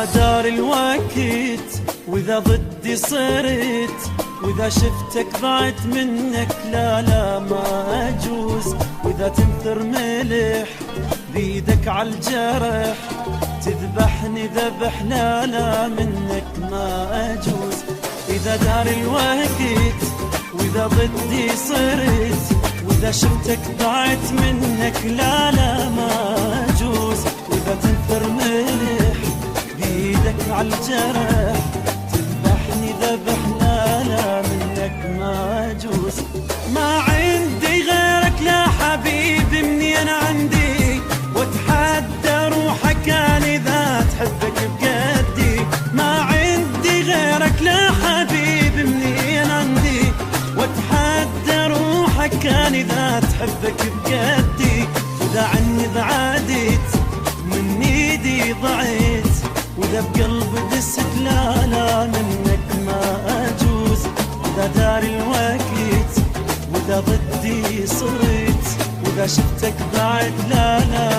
إذا دار الوقت وإذا ضدي صرت، وإذا شفتك ضعت منك لا لا ما أجوز، وإذا تنثر ملح بيدك عالجرح تذبحني ذبح لا لا منك ما أجوز. إذا دار الوقت وإذا ضدي صرت، وإذا شفتك ضعت منك لا لا ما أجوز، وإذا تنثر ملح بيدك عالجرح تذبحني ذبح لا لا منك ما أجوز. ما عندي غيرك لا حبيبي منين عندي، واتحدى روحك كان إذا تحبك بقدي. ما عندي غيرك لا حبيبي منين عندي، واتحدى روحك كان إذا تحبك بقدي. وإذا عني بعدت من ايدي ضعيت، وإذا بقلبي دست لا لا منك ما أجوز. إذا دار الوقت وإذا ضدي صرت، وإذا شفتك بعد لا لا